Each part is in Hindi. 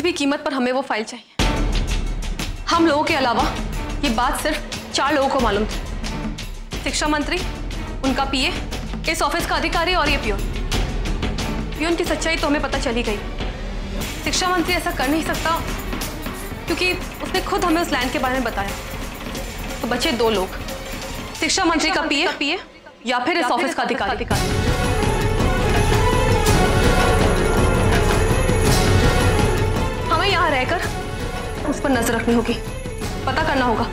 भी कीमत पर हमें वो फाइल चाहिए। हम लोगों के अलावा ये बात सिर्फ 4 लोगों को मालूम थी। शिक्षा मंत्री, उनका पीए, इस ऑफिस का अधिकारी और ये पियून की सच्चाई तो हमें पता चली गई। शिक्षा मंत्री ऐसा कर नहीं सकता क्योंकि उसने खुद हमें उस लैंड के बारे में बताया। तो बचे 2 लोग, शिक्षा मंत्री का पीए या फिर इस ऑफिस का अधिकारी। हमें यहाँ रहकर उस पर नजर रखनी होगी, पता करना होगा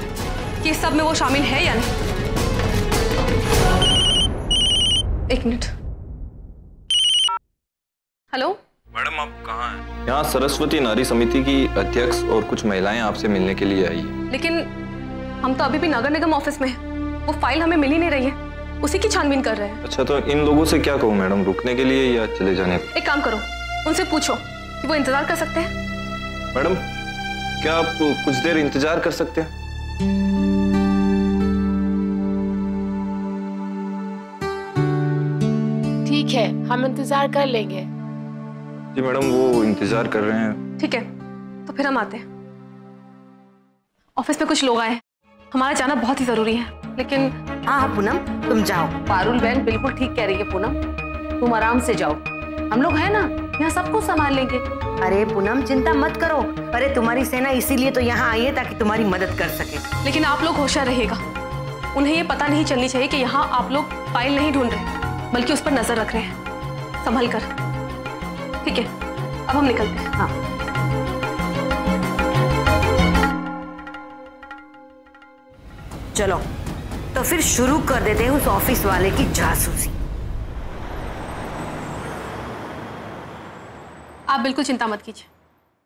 कि इस सब में वो शामिल है या नहीं। 1 मिनट। हेलो मैडम, आप कहाँ हैं? यहाँ सरस्वती नारी समिति की अध्यक्ष और कुछ महिलाएं आपसे मिलने के लिए आई है। लेकिन हम तो अभी भी नगर निगम ऑफिस में हैं। वो फाइल हमें मिल ही नहीं रही है, उसी की छानबीन कर रहे हैं। अच्छा, तो इन लोगों से क्या कहूँ मैडम, रुकने के लिए या चले जाने को? एक काम करो, उनसे पूछो कि वो इंतजार कर सकते हैं। मैडम, क्या आप कुछ देर इंतजार कर सकते हैं? ठीक है, हम इंतजार कर लेंगे। जी मैडम, वो इंतजार कर रहे हैं। ठीक है, तो फिर हम आते हैं। ऑफिस में कुछ लोग आए हैं, हमारा जाना बहुत ही जरूरी है। लेकिन हाँ पूनम, तुम जाओ। पारुल बहन बिल्कुल ठीक कह रही है पूनम, तुम आराम से जाओ, हम लोग हैं ना, यहाँ सब कुछ संभाल लेंगे। अरे पूनम, चिंता मत करो। अरे तुम्हारी सेना इसीलिए तो यहाँ आई है ताकि तुम्हारी मदद कर सके। लेकिन आप लोग होशियार रहिएगा। उन्हें ये पता नहीं चलनी चाहिए कि यहाँ आप लोग फाइल नहीं ढूंढ रहे, बल्कि उस पर नजर रख रहे हैं। संभल कर। ठीक है, अब हम निकलते हैं। हाँ। चलो तो फिर शुरू कर देते हैं उस ऑफिस वाले की जासूसी। आप बिल्कुल चिंता मत कीजिए,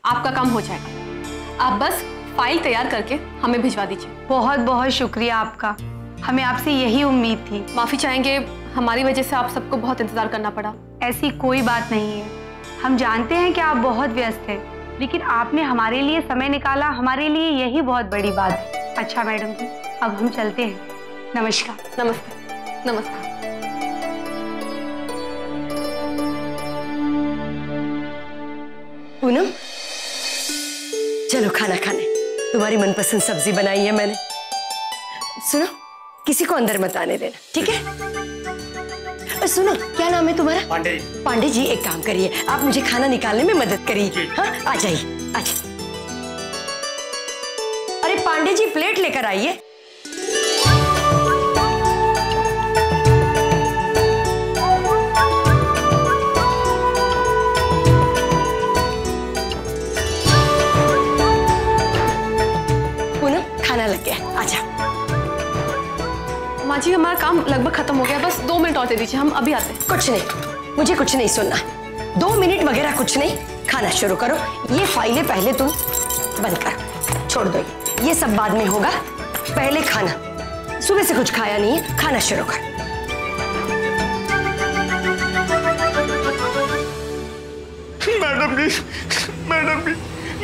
आपका काम हो जाएगा। आप बस फाइल तैयार करके हमें भिजवा दीजिए। बहुत बहुत शुक्रिया आपका, हमें आपसे यही उम्मीद थी। माफी चाहेंगे, हमारी वजह से आप सबको बहुत इंतजार करना पड़ा। ऐसी कोई बात नहीं है, हम जानते हैं कि आप बहुत व्यस्त हैं, लेकिन आपने हमारे लिए समय निकाला, हमारे लिए यही बहुत बड़ी बात है। अच्छा मैडम जी, अब हम चलते हैं। नमस्कार। नमस्ते। नमस्ते। पूनम, चलो खाना खाने। तुम्हारी मनपसंद सब्जी बनाई है मैंने। सुनो, किसी को अंदर मत आने देना, ठीक है? सुनो, क्या नाम है तुम्हारा? पांडे जी। पांडे जी, एक काम करिए, आप मुझे खाना निकालने में मदद करिए। हाँ, आ जाइए, आ जाइए। अरे पांडे जी, प्लेट लेकर आइए। खाना लग गया, आजा। माँ जी, हमारा काम लगभग खत्म हो गया, बस 2 मिनट और दे दीजिए, हम अभी आते हैं। कुछ नहीं, मुझे कुछ नहीं सुनना। 2 मिनट वगैरह कुछ नहीं, खाना शुरू करो। ये फाइलें पहले तुम बंद करो, छोड़ दो, ये सब बाद में होगा, पहले खाना। सुबह से कुछ खाया नहीं है, खाना शुरू करो। मैडम जी, मैडम जी,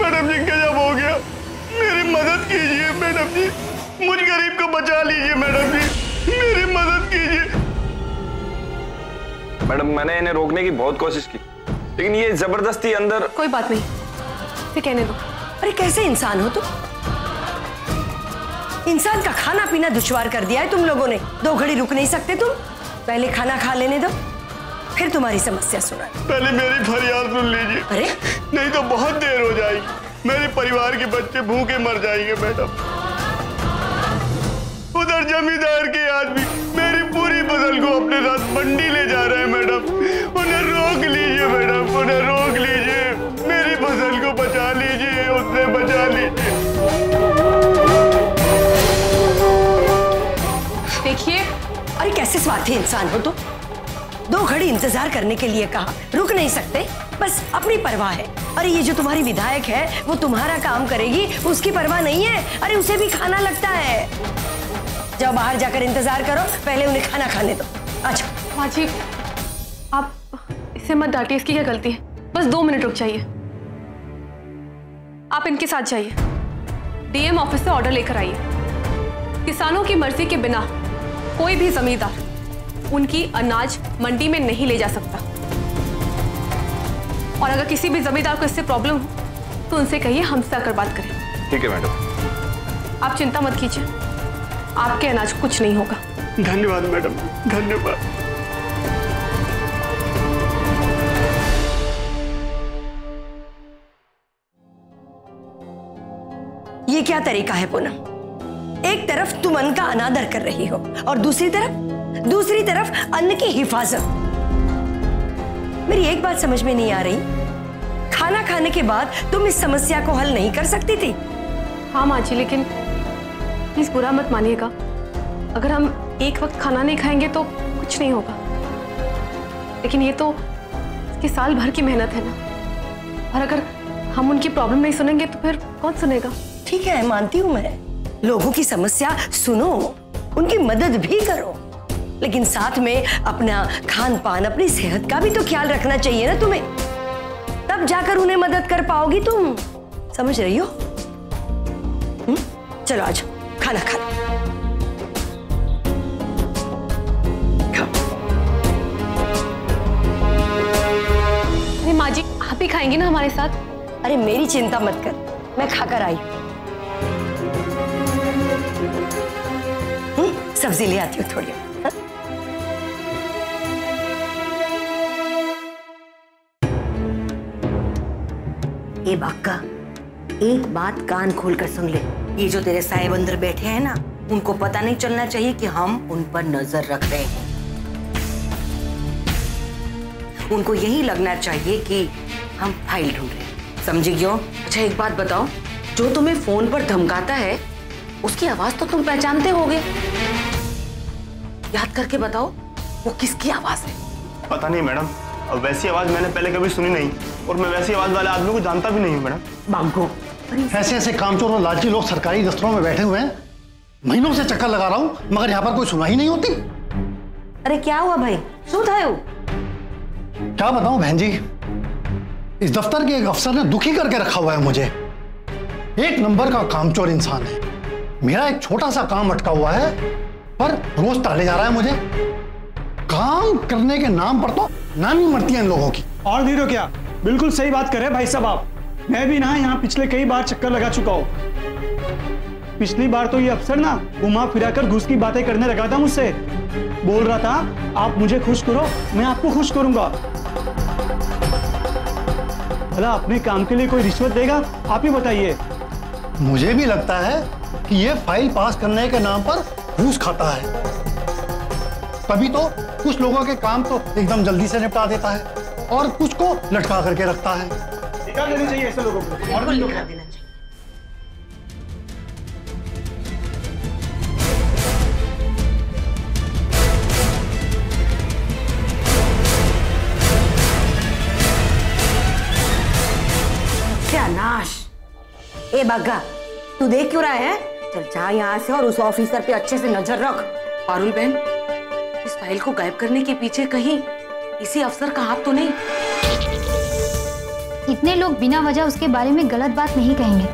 मैडम जी, गजब हो गया, मेरी मदद कीजिए मैडम जी, मुझ गरीब को बचा लीजिए मैडम जी, मेरी मदद कीजिए। मैडम, मैंने इन्हें रोकने की बहुत कोशिश की, लेकिन ये जबरदस्ती अंदर। कोई बात नहीं, फिर कहने दो। अरे कैसे इंसान हो तुम? इंसान का खाना पीना दुश्वार कर दिया है तुम लोगों ने। 2 घड़ी रुक नहीं सकते तुम? पहले खाना खा लेने दो, फिर तुम्हारी समस्या सुना। पहले मेरी फरियाद सुन लीजिए। अरे नहीं तो बहुत देर हो जाएगी, मेरे परिवार के बच्चे भूखे मर जाएंगे मैडम। उधर जमींदार के आदमी मेरी पूरी फसल को अपने साथ मंडी ले जा रहे हैं मैडम। उन्हें रोक लीजिए मैडम, उन्हें रोक लीजिए, मेरी फसल को बचा लीजिए, उससे बचा लीजिए। देखिए, अरे कैसे स्वार्थी इंसान हो तुम? 2 घड़ी इंतजार करने के लिए कहा, रुक नहीं सकते? बस अपनी परवाह है। अरे ये जो तुम्हारी विधायक है, वो तुम्हारा काम करेगी, उसकी परवाह नहीं है। अरे उसे भी खाना लगता है। जाओ बाहर जाकर इंतजार करो, पहले उन्हें खाना खाने दो। अच्छा माँ जी, आप इसे मत डांटिए, इसकी क्या गलती है? बस 2 मिनट रुक जाइए। आप इनके साथ जाइए, डीएम ऑफिस से ऑर्डर लेकर आइए। किसानों की मर्जी के बिना कोई भी जमींदार उनकी अनाज मंडी में नहीं ले जा सकता। और अगर किसी भी जमींदार को इससे प्रॉब्लम हो तो उनसे कहिए हमसे आकर बात करें। ठीक है मैडम। आप चिंता मत कीजिए, आपके अनाज कुछ नहीं होगा। धन्यवाद मैडम, धन्यवाद। ये क्या तरीका है पूनम? एक तरफ तुम अन्न का अनादर कर रही हो और दूसरी तरफ अन्न की हिफाजत। मेरी एक बात समझ में नहीं आ रही, खाना खाने के बाद तुम इस समस्या को हल नहीं कर सकती थी? हाँ माँ जी, लेकिन प्लीज बुरा मत मानिएगा, अगर हम एक वक्त खाना नहीं खाएंगे तो कुछ नहीं होगा। लेकिन ये तो इसकी साल भर की मेहनत है ना, और अगर हम उनकी प्रॉब्लम नहीं सुनेंगे तो फिर कौन सुनेगा? ठीक है, मानती हूं मैं, लोगों की समस्या सुनो, उनकी मदद भी करो, लेकिन साथ में अपना खान पान, अपनी सेहत का भी तो ख्याल रखना चाहिए ना तुम्हें, तब जाकर उन्हें मदद कर पाओगी तुम। समझ रही हो? चलो आज खाना खा लो। अरे माँ जी, आप ही खाएंगी ना हमारे साथ? अरे मेरी चिंता मत कर, मैं खाकर आई हूं। सब्जी ले आती हूँ थोड़ी। ए बाका, एक बात कान खोलकर सुन ले, ये जो तेरे साहिब अंदर बैठे हैं ना, उनको पता नहीं चलना चाहिए कि हम उन पर नजर रख रहे हैं। उनको यही लगना चाहिए कि हम फाइल ढूंढ रहे हैं, समझी क्यों? अच्छा एक बात बताओ, जो तुम्हें फोन पर धमकाता है उसकी आवाज तो तुम पहचानते होगे, याद करके बताओ वो किसकी आवाज है? पता नहीं मैडम, अब वैसी आवाज मैंने पहले कभी सुनी नहीं, और मैं वैसी आवाज वाले आदमी को जानता भी नहीं हूँ मैडम। बांगो, ऐसे ऐसे कामचोर और लालची लोग सरकारी दफ्तरों में बैठे हुए हैं, महीनों से चक्कर लगा रहा हूँ, मगर यहाँ पर कोई सुनवाई नहीं होती। अरे क्या हुआ भाई, शू थायो? क्या बताऊं बहन जी, इस दफ्तर के एक अफसर ने दुखी करके रखा हुआ है मुझे। एक नंबर का कामचोर इंसान है। मेरा एक छोटा सा काम अटका हुआ है, पर रोज टाले जा रहा है मुझे। काम करने के नाम पर तो नानी मरती है इन लोगों की। और नहीं तो क्या, बिल्कुल सही बात कर रहे हैं भाई साहब आप। मैं भी ना यहाँ पिछले कई बार चक्कर लगा चुका हूँ। पिछली बार तो ये अफसर ना घुमा फिरा कर घुस की बातें करने लगा था मुझसे, बोल रहा था आप मुझे खुश करो मैं आपको खुश करूंगा। भला अपने काम के लिए कोई रिश्वत देगा? आप ही बताइए। मुझे भी लगता है कि ये फाइल पास करने के नाम पर घूस खाता है, तभी तो कुछ लोगों के काम तो एकदम जल्दी से निपटा देता है और कुछ को लटका करके रखता है। निकाल देना चाहिए ऐसे लोगों को, और भी निकाल देना चाहिए। क्या नाश। ए बागा, तू देख क्यों रहा है? चल जा यहाँ से और उस ऑफिसर पे अच्छे से नजर रख। पारुल बहन, इस फाइल को गायब करने के पीछे कहीं इसी अफसर का हाथ तो नहीं? इतने लोग बिना वजह उसके बारे में गलत बात नहीं कहेंगे।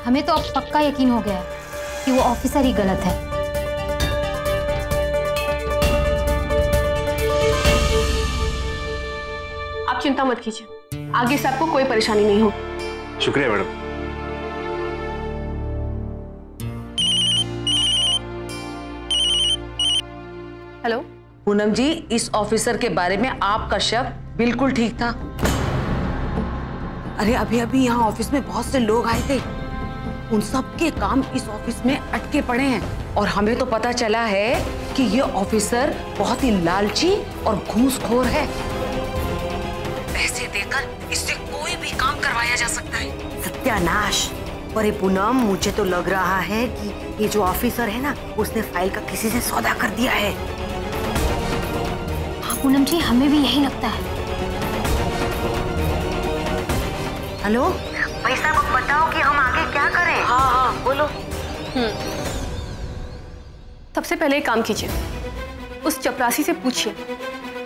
हमें तो अब पक्का यकीन हो गया है कि वो ऑफिसर ही गलत है। आप चिंता मत कीजिए, आगे से आपको कोई परेशानी नहीं होगी। शुक्रिया मैडम। हेलो पूनम जी, इस ऑफिसर के बारे में आपका शक बिल्कुल ठीक था। अरे अभी अभी यहाँ ऑफिस में बहुत से लोग आए थे, उन सब के काम इस ऑफिस में अटके पड़े हैं, और हमें तो पता चला है कि ये ऑफिसर बहुत ही लालची और घूसखोर है। पैसे देकर इससे कोई भी काम करवाया जा सकता है। सत्यानाश। अरे पूनम, मुझे तो लग रहा है कि ये जो ऑफिसर है ना, उसने फाइल का किसी से सौदा कर दिया है। हाँ पूनम जी, हमें भी यही लगता है। हेलो, पैसा को बताओ कि हम आगे क्या करें? हाँ हाँ बोलो। सबसे पहले एक काम कीजिए, उस चपरासी से पूछिए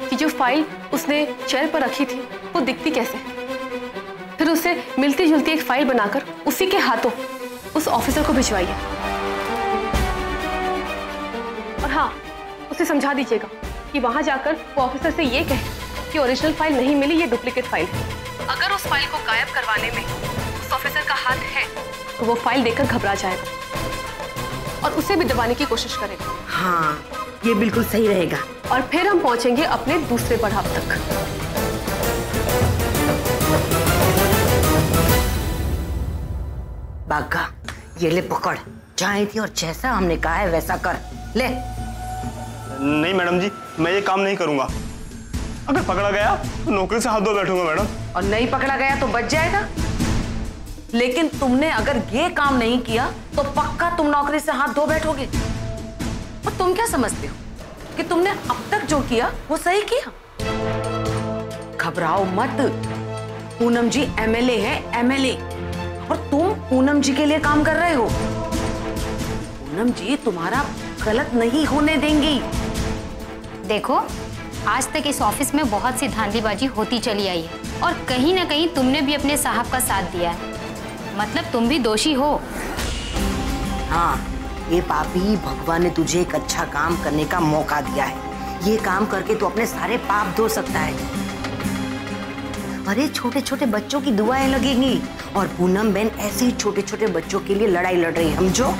कि जो फाइल उसने चेयर पर रखी थी वो दिखती कैसे, फिर उससे मिलती जुलती एक फाइल बनाकर उसी के हाथों उस ऑफिसर को भिजवाइए। और हाँ, उसे समझा दीजिएगा कि वहां जाकर वो ऑफिसर से ये कहे कि ओरिजिनल फाइल नहीं मिली, ये डुप्लीकेट फाइल है। अगर उस फाइल को गायब करवाने में हाथ है तो वो फाइल देखकर घबरा जाएगा और उसे भी दबाने की कोशिश करेगा। हाँ, ये बिल्कुल सही रहेगा। और फिर हम पहुंचेंगे अपने दूसरे पड़ाव तक। बागा, ये ले पकड़। जहाँ थी और जैसा हमने कहा है वैसा कर ले। नहीं मैडम जी, मैं ये काम नहीं करूंगा। अगर पकड़ा गया तो नौकरी से हाथ धो बैठूंगा मैडम। और नहीं पकड़ा गया तो बच जाएगा। लेकिन तुमने अगर ये काम नहीं किया तो पक्का तुम नौकरी से हाथ धो बैठोगे। और तुम क्या समझते हो कि तुमने अब तक जो किया वो सही किया? घबराओ मत, पूनम जी एमएलए है, एमएलए। और तुम पूनम जी के लिए काम कर रहे हो। पूनम जी तुम्हारा गलत नहीं होने देंगी। देखो, आज तक इस ऑफिस में बहुत सी धांधलीबाजी होती चली आई है और कहीं ना कहीं तुमने भी अपने साहब का साथ दिया है, मतलब तुम भी दोषी हो। हाँ, ये पापी, भगवान ने तुझे एक अच्छा काम करने का मौका दिया है। ये काम करके तू अपने सारे पाप धो सकता है। अरे छोटे छोटे बच्चों की दुआएं लगेंगी और पूनम बहन ऐसे ही छोटे छोटे बच्चों के लिए लड़ाई लड़ रही है, समझो।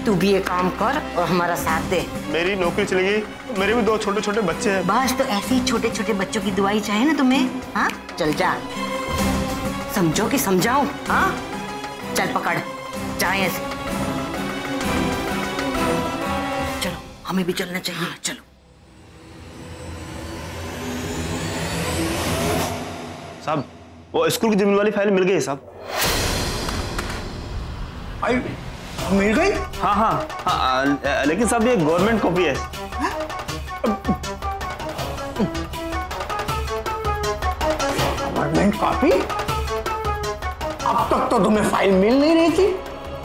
तू भी ये काम कर और हमारा साथ दे। मेरी नौकरी चलेगी, मेरे भी 2 छोटे छोटे बच्चे हैं। बस तो ऐसे ही छोटे छोटे बच्चों की दुआई चाहिए ना तुम्हें? हाँ, चल जा। समझो कि समझाओ? हाँ, चल पकड़, जाए ऐसे। चलो, हमें भी चलना चाहिए। हाँ, चलो। साहब, वो स्कूल की जमीन वाली फाइल मिल गई साहब। मिल गई? हाँ, लेकिन साहब ये गवर्नमेंट कॉपी है। Government copy? अब तक तो तुम्हें फाइल मिल नहीं रही थी,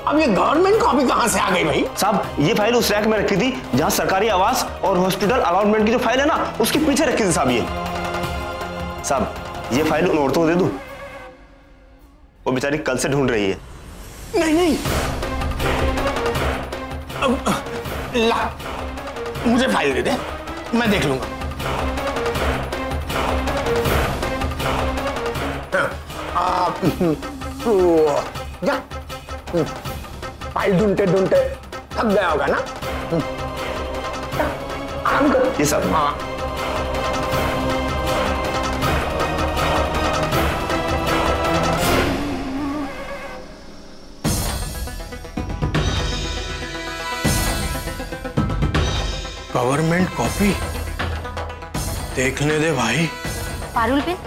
अब ये गवर्नमेंट कॉपी कहां से आ गई भाई? साहब, ये फाइल उस रैक में रखी थी जहां सरकारी आवास और हॉस्पिटल अलॉटमेंट की जो फाइल है ना, उसके पीछे रखी थी साहब। ये साहब, ये फाइल उन औरतों को दे दूं? वो बेचारी कल से ढूंढ रही है। नहीं, ला, मुझे फाइल दे दे, मैं देख लूंगा। जा, फाइल ढूंढते ढूंढते थक गया होगा ना? आराम कर। ये सब। हाँ, गवर्नमेंट कॉपी देखने दे भाई। पारुल बेन,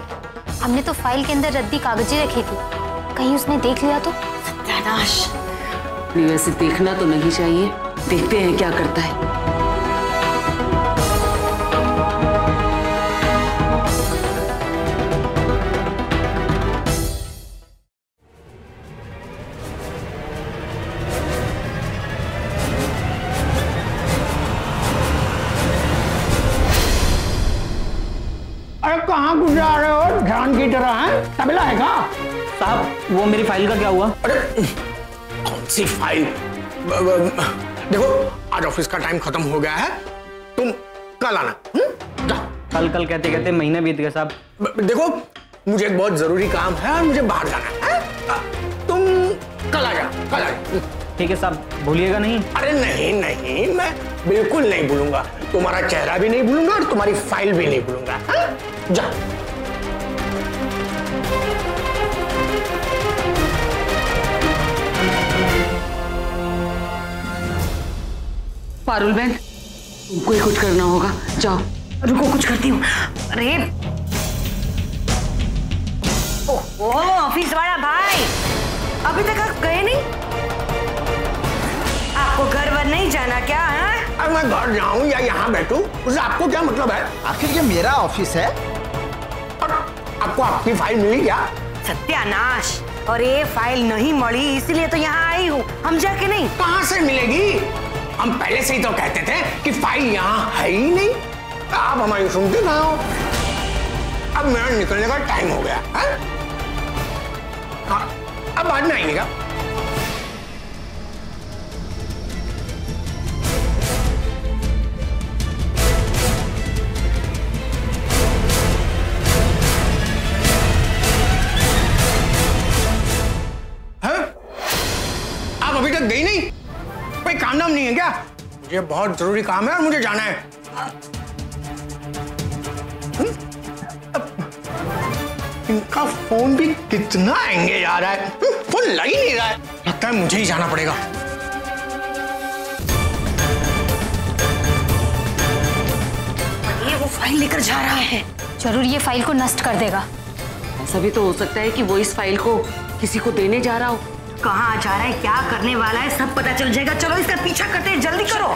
हमने तो फाइल के अंदर रद्दी कागजें रखी थी, कहीं उसने देख लिया तो? सत्यानाश। नहीं, वैसे देखना तो नहीं चाहिए, देखते हैं क्या करता है। अरे कहाँ घुस जा रहे हो ध्यान की तरह? है तबला है क्या? साहब, वो मेरी फाइल का क्या हुआ? अरे कौन सी फाइल? देखो, आज ऑफिस का टाइम खत्म हो गया है, तुम कल आना। कल कल कहते कहते महीना बीत गया साहब। देखो, मुझे एक बहुत जरूरी काम है और मुझे बाहर जाना है। तुम कल आ जाओ, कल आ जाओ। ठीक है साहब, भूलिएगा नहीं? अरे नहीं नहीं, मैं बिल्कुल नहीं भूलूंगा। तुम्हारा चेहरा भी नहीं भूलूंगा और तुम्हारी फाइल भी नहीं भूलूंगा। जा। पारुल बहन, तुमको ही कुछ करना होगा, जाओ। रुको, कुछ करती हूँ। अरे ओह, ऑफिस वाला भाई, अभी तक आप गए नहीं? आपको घर वर नहीं जाना क्या? है? अब मैं घर जाऊं या यहाँ बैठूं, उससे आपको क्या मतलब है? आखिर ये मेरा ऑफिस है। और आपको आपकी फाइल मिली क्या? सत्यानाश, और ये फाइल नहीं मिली इसलिए तो यहाँ आई हूँ, हम जाके नहीं। कहाँ से मिलेगी? हम पहले से ही तो कहते थे कि फाइल यहाँ है ही नहीं। आप हमारी सुनते ना हो। अब मेरा निकलने का टाइम हो गया है? हाँ, अब बाद में आएंगे क्या? नहीं है क्या? मुझे बहुत जरूरी काम है और मुझे जाना है। इनका फोन भी कितना एंगेज आ रहा है, फोन लग ही नहीं रहा है। लगता है मुझे ही जाना पड़ेगा। ये वो फाइल लेकर जा रहा है, जरूर ये फाइल को नष्ट कर देगा। ऐसा भी तो हो सकता है कि वो इस फाइल को किसी को देने जा रहा हो। कहाँ जा रहा है, क्या करने वाला है, सब पता चल जाएगा। चलो इसका पीछा करते हैं, जल्दी करो।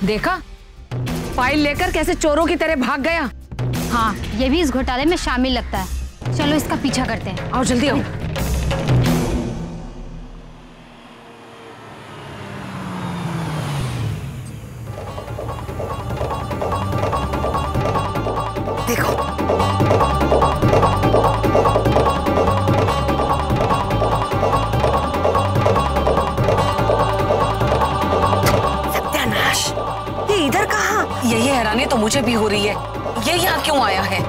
देखा, फाइल लेकर कैसे चोरों की तरह भाग गया। हाँ, ये भी इस घोटाले में शामिल लगता है। चलो इसका पीछा करते हैं। आओ जल्दी आओ। देखो, सत्यानाश, ये इधर कहाँ? यही हैरानी तो मुझे भी हो रही है, ये यहाँ क्यों आया है?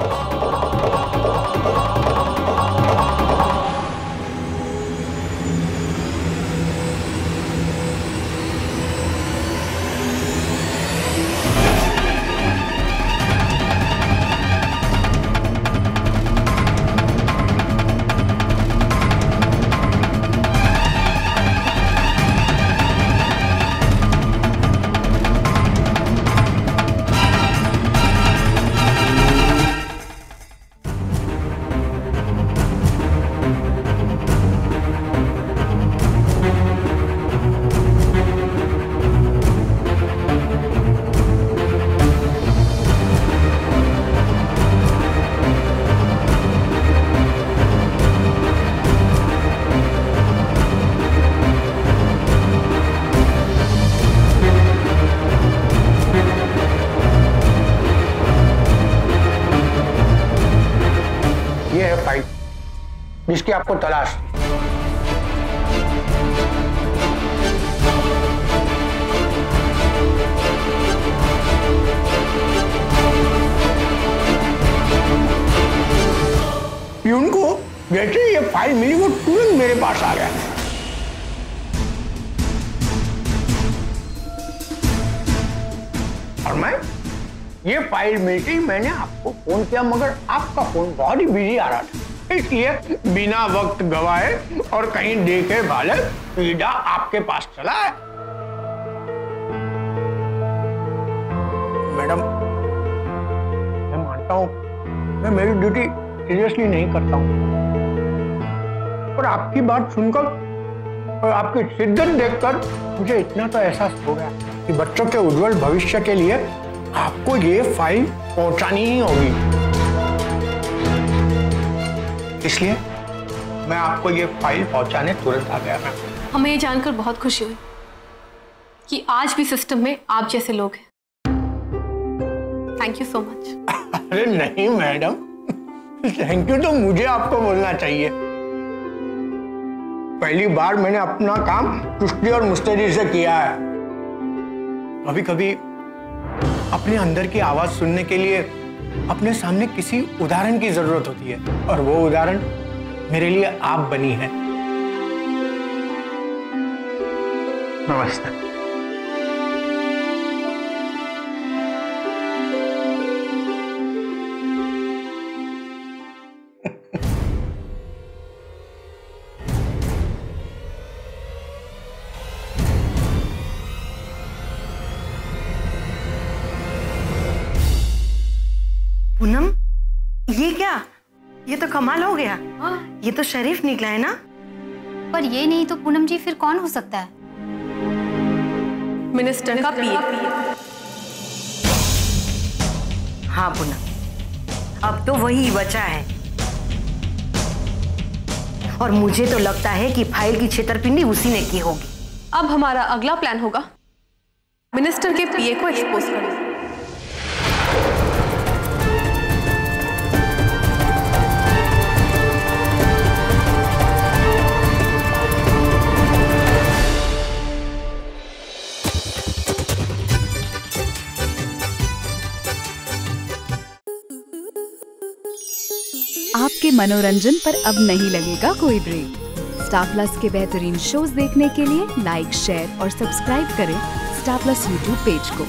ये है फाइल जिसकी आपको तलाश। प्यून को जैसे ये फाइल मिली वो तुरंत मेरे पास आ गया। और मैं ये फाइल मिलती मैंने आपको फोन किया, मगर आपका फोन बहुत ही बिजी आ रहा था, इसलिए बिना वक्त गवाए और कहीं देखे भाले सीधा आपके पास चला है। मैडम, मैं मानता हूं मैं मेरी ड्यूटी सीरियसली नहीं करता हूं, पर आपकी बात सुनकर और आपकी शिद्दत देखकर मुझे इतना तो एहसास हो गया कि बच्चों के उज्जवल भविष्य के लिए आपको ये फाइल पहुंचानी ही होगी। इसलिए मैं आपको ये फाइल पहुंचाने तुरंत आ गया। मैं हमें ये जानकर बहुत खुशी हुई कि आज भी सिस्टम में आप जैसे लोग हैं। Thank you so much. अरे नहीं मैडम, थैंक यू तो मुझे आपको बोलना चाहिए। पहली बार मैंने अपना काम चुस्ती और मुस्तैदी से किया है। कभी कभी अपने अंदर की आवाज सुनने के लिए अपने सामने किसी उदाहरण की जरूरत होती है, और वो उदाहरण मेरे लिए आप बनी है। नमस्ते। पूनम, ये क्या? ये तो कमाल हो गया। ये तो शरीफ निकला है ना? पर ये नहीं तो पूनम जी फिर कौन हो सकता है? मिनिस्टर का पीए। हाँ पूनम, अब तो वही बचा है। और मुझे तो लगता है कि फाइल की छेतरपिंडी उसी ने की होगी। अब हमारा अगला प्लान होगा मिनिस्टर के पीए को एक्सपोज करना। आपके मनोरंजन पर अब नहीं लगेगा कोई ब्रेक। स्टार प्लस के बेहतरीन शोज देखने के लिए लाइक, शेयर और सब्सक्राइब करें स्टार प्लस यूट्यूब पेज को।